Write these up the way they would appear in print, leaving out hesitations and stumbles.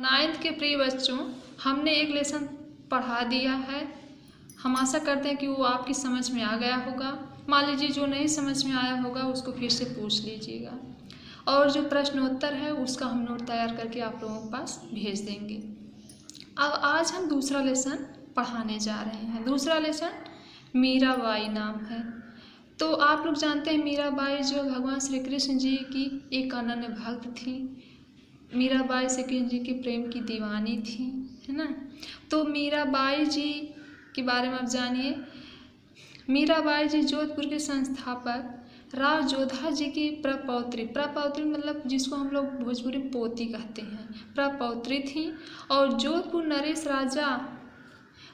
Ninth के प्रिय बच्चों, हमने एक लेसन पढ़ा दिया है। हम आशा करते हैं कि वो आपकी समझ में आ गया होगा। मान लीजिए जो नहीं समझ में आया होगा उसको फिर से पूछ लीजिएगा, और जो प्रश्नोत्तर है उसका हम नोट तैयार करके आप लोगों के पास भेज देंगे। अब आज हम दूसरा लेसन पढ़ाने जा रहे हैं। दूसरा लेसन मीराबाई नाम है। तो आप लोग जानते हैं मीराबाई जो भगवान श्री कृष्ण जी की एक अनन्य भक्त थी। मीराबाई श्री कृष्ण जी के प्रेम की दीवानी थी, है ना। तो मीराबाई जी के बारे में आप जानिए। मीराबाई जी जोधपुर के संस्थापक राव जोधा जी की प्रपौत्री मतलब जिसको हम लोग भोजपुरी में पोती कहते हैं, प्रपौत्री थी, और जोधपुर नरेश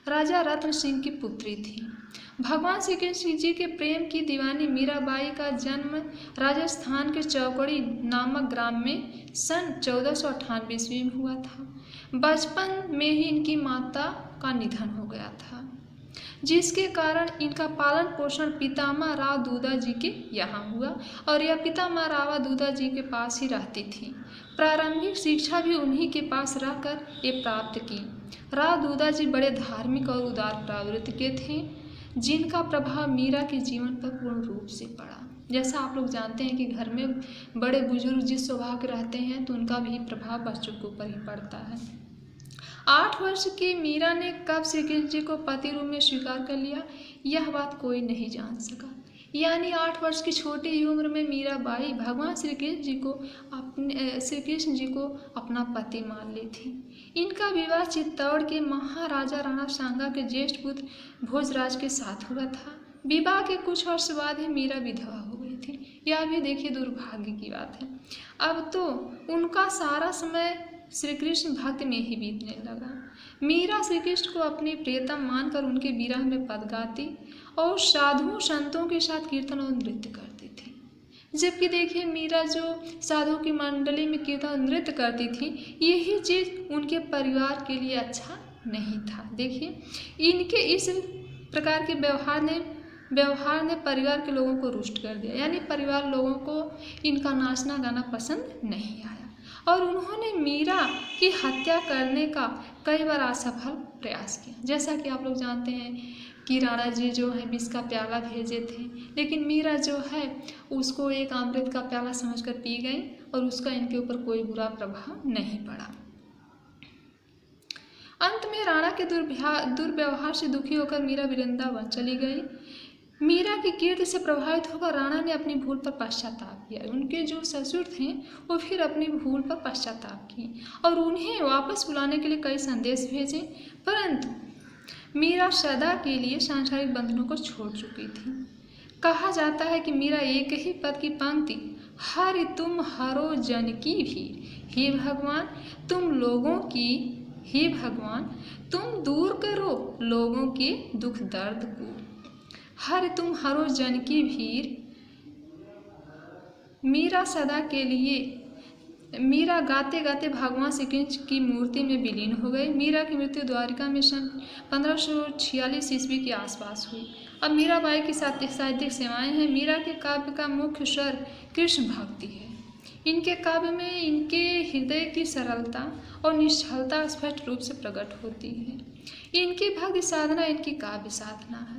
राजा रत्न सिंह की पुत्री थी। भगवान श्री कृष्ण जी के प्रेम की दीवानी मीराबाई का जन्म राजस्थान के चौकड़ी नामक ग्राम में सन 1498 ईस्वी में हुआ था। बचपन में ही इनकी माता का निधन हो गया था, जिसके कारण इनका पालन पोषण पितामह राव दूधा जी के यहाँ हुआ, और यह पितामह राव दूधा जी के पास ही रहती थी। प्रारंभिक शिक्षा भी उन्हीं के पास रहकर ये प्राप्त की। राव दूधा जी बड़े धार्मिक और उदार प्रवृत्ति के थे, जिनका प्रभाव मीरा के जीवन पर पूर्ण रूप से पड़ा। जैसा आप लोग जानते हैं कि घर में बड़े बुजुर्ग जिस स्वभाव के रहते हैं तो उनका भी प्रभाव बच्चों के ऊपर ही पड़ता है। 8 वर्ष की मीरा ने कब श्री कृष्ण जी को पति रूप में स्वीकार कर लिया, यह बात कोई नहीं जान सका। यानी 8 वर्ष की छोटी उम्र में मीराबाई भगवान श्री कृष्ण जी को अपना पति मान ली थी। इनका विवाह चित्तौड़ के महाराजा राणा सांगा के ज्येष्ठ पुत्र भोजराज के साथ हुआ था। विवाह के कुछ वर्ष बाद ही मीरा विधवा हो गई थी। यह भी देखिए दुर्भाग्य की बात है। अब तो उनका सारा समय श्री कृष्ण भक्ति में ही बीतने लगा। मीरा श्री कृष्ण को अपनी प्रियतम मानकर उनके विरह में पद गाती और साधुओं संतों के साथ कीर्तन और नृत्य करती थी। जबकि देखिए मीरा जो साधुओं की मंडली में कीर्तन और नृत्य करती थी, यही चीज़ उनके परिवार के लिए अच्छा नहीं था। देखिए इनके इस प्रकार के व्यवहार ने परिवार के लोगों को रुष्ट कर दिया। यानी परिवार लोगों को इनका नाचना गाना पसंद नहीं आया, और उन्होंने मीरा की हत्या करने का कई बार असफल प्रयास किया। जैसा कि आप लोग जानते हैं कि राणा जी जो है विष का प्याला भेजे थे, लेकिन मीरा जो है उसको एक अमृत का प्याला समझकर पी गई, और उसका इनके ऊपर कोई बुरा प्रभाव नहीं पड़ा। अंत में राणा के दुर्व्यवहार से दुखी होकर मीरा वृंदावन चली गई। मीरा की कीर्ति से प्रभावित होकर राणा ने अपनी भूल पर पश्चाताप किया। उनके जो ससुर थे वो फिर अपनी भूल पर पश्चाताप किए और उन्हें वापस बुलाने के लिए कई संदेश भेजे, परंतु मीरा सदा के लिए सांसारिक बंधनों को छोड़ चुकी थी। कहा जाता है कि मीरा एक ही पद की पंक्ति हरि तुम हरो जन की भीड़, हे भगवान तुम लोगों की, हे भगवान तुम दूर करो लोगों के दुख दर्द को, हर तुम हरो जन की भीड़। मीरा सदा के लिए मीरा गाते गाते भगवान श्री कृष्ण की मूर्ति में विलीन हो गई। मीरा की मृत्यु द्वारिका में सन 1546 ईस्वी के आसपास हुई। अब मीराबाई की साहित्यिक सेवाएं हैं। मीरा के काव्य का मुख्य स्वर कृष्ण भक्ति है। इनके काव्य में इनके हृदय की सरलता और निश्चलता स्पष्ट रूप से प्रकट होती है। इनकी भक्ति साधना इनकी काव्य साधना है।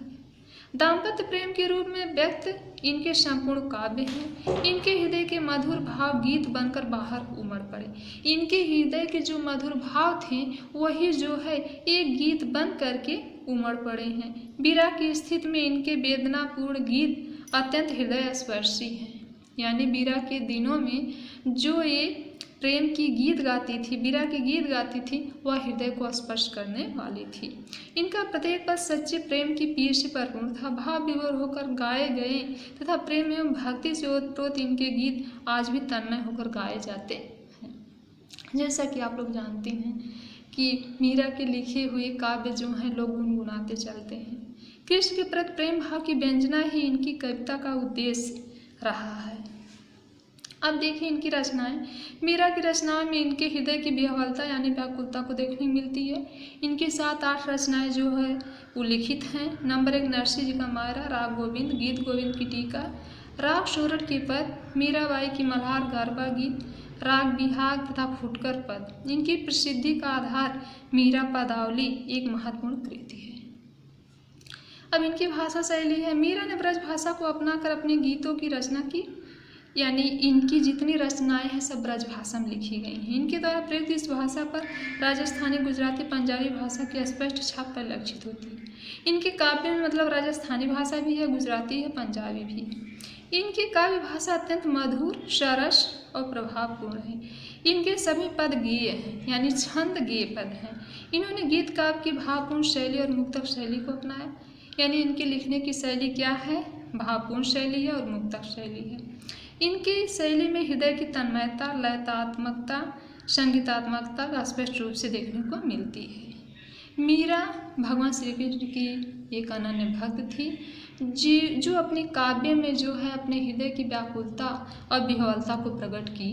दाम्पत्य प्रेम के रूप में व्यक्त इनके संपूर्ण काव्य हैं। इनके हृदय के मधुर भाव गीत बनकर बाहर उमड़ पड़े। इनके हृदय के जो मधुर भाव थे वही जो है एक गीत बन करके उमड़ पड़े हैं। विरह की स्थिति में इनके वेदनापूर्ण गीत अत्यंत हृदय स्पर्शी हैं। यानी विरह के दिनों में जो ये प्रेम की गीत गाती थी, विरह की गीत गाती थी, वह हृदय को स्पर्श करने वाली थी। इनका प्रत्येक पद सच्चे प्रेम की पीर से परिपूर्ण था। भाव विभोर होकर गाए गए तथा प्रेम एवं भक्ति से ओतप्रोत इनके गीत आज भी तन्मय होकर गाए जाते हैं। जैसा कि आप लोग जानते हैं कि मीरा के लिखे हुए काव्य जो हैं लोग गुनगुनाते चलते हैं। कृष्ण के प्रति प्रेम भाव की व्यंजना ही इनकी कविता का उद्देश्य रहा है। अब देखिए इनकी रचनाएं। मीरा की रचनाओं में इनके हृदय की विह्वलता यानी व्याकुलता को देखने मिलती है। इनकी 7-8 रचनाएं जो है वो लिखित हैं। नंबर 1 नरसिंह जी का मायरा, राग गोविंद, गीत गोविंद की टीका, राग सोरठ के पद, मीराबाई की मल्हार गरबा गीत, राग बिहाग तथा फुटकर पद। इनकी प्रसिद्धि का आधार मीरा पदावली एक महत्वपूर्ण कृति है। अब इनकी भाषा शैली है। मीरा ने ब्रज भाषा को अपनाकर अपने गीतों की रचना की, यानी इनकी जितनी रचनाएं हैं सब ब्रज भाषा में लिखी गई हैं। इनके द्वारा प्रयुक्त इस भाषा पर राजस्थानी, गुजराती, पंजाबी भाषा की स्पष्ट छाप परिलक्षित होती है। इनके काव्य में मतलब राजस्थानी भाषा भी है, गुजराती है, पंजाबी भी है। इनकी काव्य भाषा अत्यंत मधुर, सरस और प्रभावपूर्ण है। इनके सभी पद गेय हैं, यानी छंद गेय पद हैं। इन्होंने गीत काव्य की भावपूर्ण शैली और मुक्तक शैली को अपनाया, यानी इनके लिखने की शैली क्या है, भावपूर्ण शैली है और मुक्तक शैली है। इनकी शैली में हृदय की तन्मयता, लयतात्मकता, संगीतात्मकता स्पष्ट रूप से देखने को मिलती है। मीरा भगवान श्री कृष्ण की एक अनन्य भक्त थी, जो अपने काव्य में जो है अपने हृदय की व्याकुलता और विह्वलता को प्रकट की